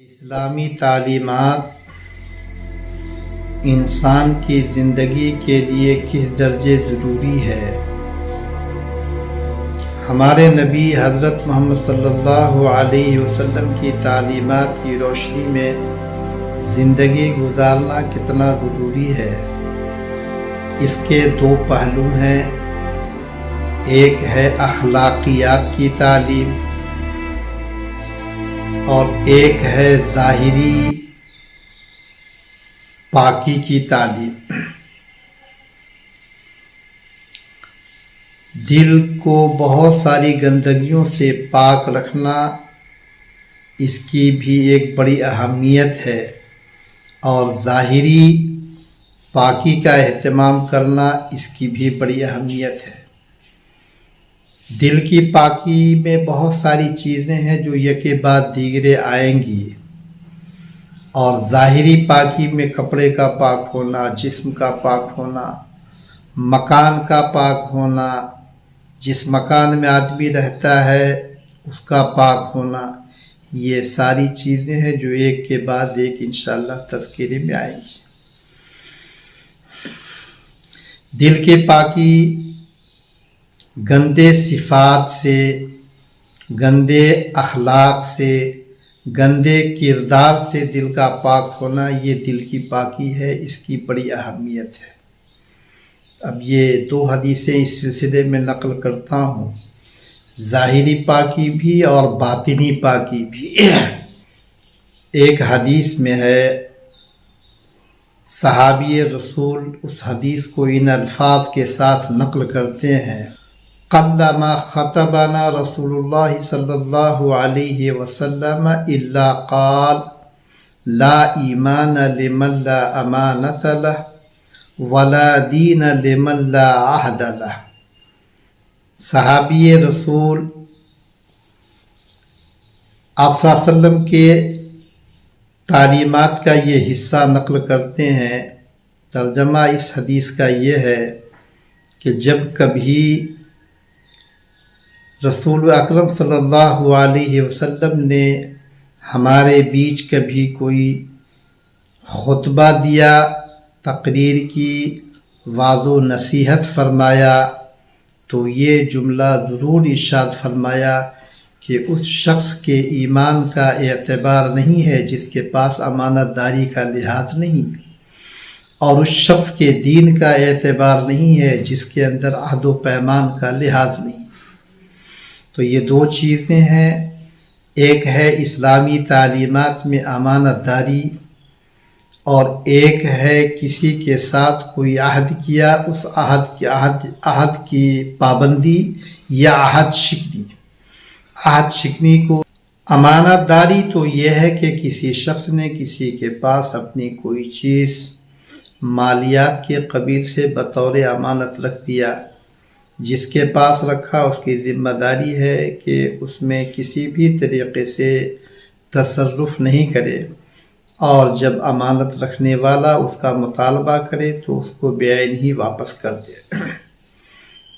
اسلامی تعلیمات انسان کی زندگی کے لیے کس درجے ضروری ہے۔ ہمارے نبی حضرت محمد صلی اللہ علیہ وسلم کی تعلیمات کی روشنی میں زندگی گزارنا کتنا ضروری ہے۔ اس کے دو پہلو ہیں، ایک ہے اخلاقیات کی تعلیم اور ایک ہے ظاہری پاکی کی تعلیم۔ دل کو بہت ساری گندگیوں سے پاک رکھنا اس کی بھی ایک بڑی اہمیت ہے، اور ظاہری پاکی کا اہتمام کرنا اس کی بھی بڑی اہمیت ہے۔ دل کی پاکی میں بہت ساری چیزیں ہیں جو یکے بعد دیگرے آئیں گی، اور ظاہری پاکی میں کپڑے کا پاک ہونا، جسم کا پاک ہونا، مکان کا پاک ہونا، جس مکان میں آدمی رہتا ہے اس کا پاک ہونا، یہ ساری چیزیں ہیں جو ایک کے بعد ایک انشاءاللہ تذکرے میں آئیں گی۔ دل کی پاکی گندے صفات سے، گندے اخلاق سے، گندے کردار سے دل کا پاک ہونا، یہ دل کی پاکی ہے، اس کی بڑی اہمیت ہے۔ اب یہ دو حدیثیں اس سلسلے میں نقل کرتا ہوں، ظاہری پاکی بھی اور باطنی پاکی بھی۔ ایک حدیث میں ہے، صحابی رسول اس حدیث کو ان الفاظ کے ساتھ نقل کرتے ہیں، قلما خطبنا رسول اللہ صلی اللہ علیہ وسلم الا قال لا ایمان لمن لا امانت له ولا دین لمن لا عہد له۔ صحابی رسول آپ صلی اللہ علیہ وسلم کے تعلیمات کا یہ حصہ نقل کرتے ہیں۔ ترجمہ اس حدیث کا یہ ہے کہ جب کبھی رسول اکرم صلی اللہ علیہ وسلم نے ہمارے بیچ کبھی کوئی خطبہ دیا، تقریر کی، واعظ و نصیحت فرمایا، تو یہ جملہ ضرور ارشاد فرمایا کہ اس شخص کے ایمان کا اعتبار نہیں ہے جس کے پاس امانت داری کا لحاظ نہیں، اور اس شخص کے دین کا اعتبار نہیں ہے جس کے اندر عہد و پیمان کا لحاظ نہیں۔ تو یہ دو چیزیں ہیں، ایک ہے اسلامی تعلیمات میں امانت داری، اور ایک ہے کسی کے ساتھ کوئی عہد کیا، اس عہد کی پابندی یا عہد شکنی۔ عہد شکنی کو امانت داری تو یہ ہے کہ کسی شخص نے کسی کے پاس اپنی کوئی چیز مالیات کے قبیل سے بطور امانت رکھ دیا، جس کے پاس رکھا اس کی ذمہ داری ہے کہ اس میں کسی بھی طریقے سے تصرف نہیں کرے، اور جب امانت رکھنے والا اس کا مطالبہ کرے تو اس کو بعین ہی واپس کر دے،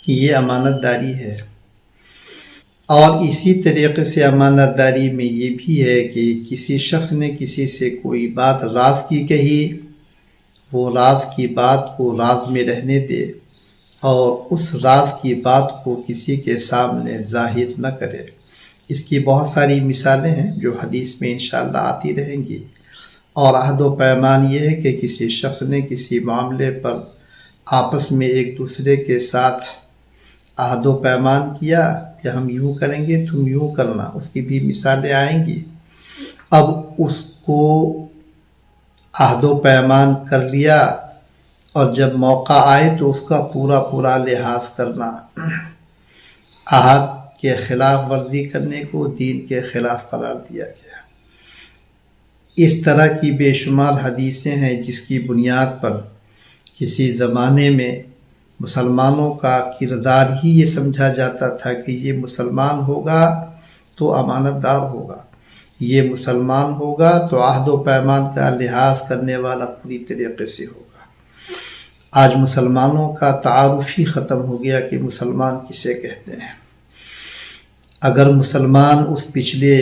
کہ یہ امانت داری ہے۔ اور اسی طریقے سے امانت داری میں یہ بھی ہے کہ کسی شخص نے کسی سے کوئی بات راز کی کہی، وہ راز کی بات کو راز میں رہنے دے، اور اس راز کی بات کو کسی کے سامنے ظاہر نہ کرے۔ اس کی بہت ساری مثالیں ہیں جو حدیث میں انشاءاللہ آتی رہیں گی۔ اور عہد و پیمان یہ ہے کہ کسی شخص نے کسی معاملے پر آپس میں ایک دوسرے کے ساتھ عہد و پیمان کیا کہ ہم یوں کریں گے تم یوں کرنا، اس کی بھی مثالیں آئیں گی۔ اب اس کو عہد و پیمان کر لیا، اور جب موقع آئے تو اس کا پورا لحاظ کرنا، عہد کے خلاف ورزی کرنے کو دین کے خلاف قرار دیا گیا۔ اس طرح کی بے شمار حدیثیں ہیں جس کی بنیاد پر کسی زمانے میں مسلمانوں کا کردار ہی یہ سمجھا جاتا تھا کہ یہ مسلمان ہوگا تو امانت دار ہوگا، یہ مسلمان ہوگا تو عہد و پیمان کا لحاظ کرنے والا پوری طریقے سے ہوگا۔ آج مسلمانوں کا تعارف ہی ختم ہو گیا کہ مسلمان کسے کہتے ہیں۔ اگر مسلمان اس پچھلے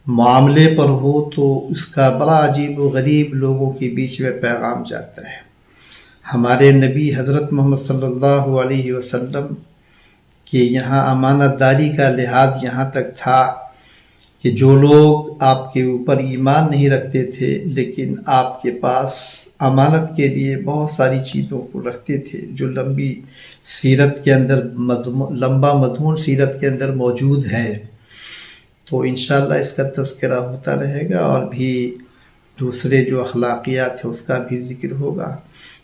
معاملے پر ہو تو اس کا بڑا عجیب و غریب لوگوں کے بیچ میں پیغام جاتا ہے۔ ہمارے نبی حضرت محمد صلی اللہ علیہ وسلم کہ یہاں امانت داری کا لحاظ یہاں تک تھا کہ جو لوگ آپ کے اوپر ایمان نہیں رکھتے تھے لیکن آپ کے پاس امانت کے لیے بہت ساری چیزوں کو رکھتے تھے جو لمبا مضمون سیرت کے اندر موجود ہے، تو انشاءاللہ اس کا تذکرہ ہوتا رہے گا، اور بھی دوسرے جو اخلاقیات ہیں اس کا بھی ذکر ہوگا،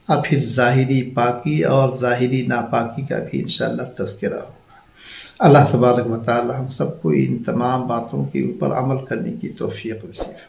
اور پھر ظاہری پاکی اور ظاہری ناپاکی کا بھی انشاءاللہ تذکرہ ہوگا۔ اللہ تبارک و تعالی ہم سب کو ان تمام باتوں کے اوپر عمل کرنے کی توفیق نصیب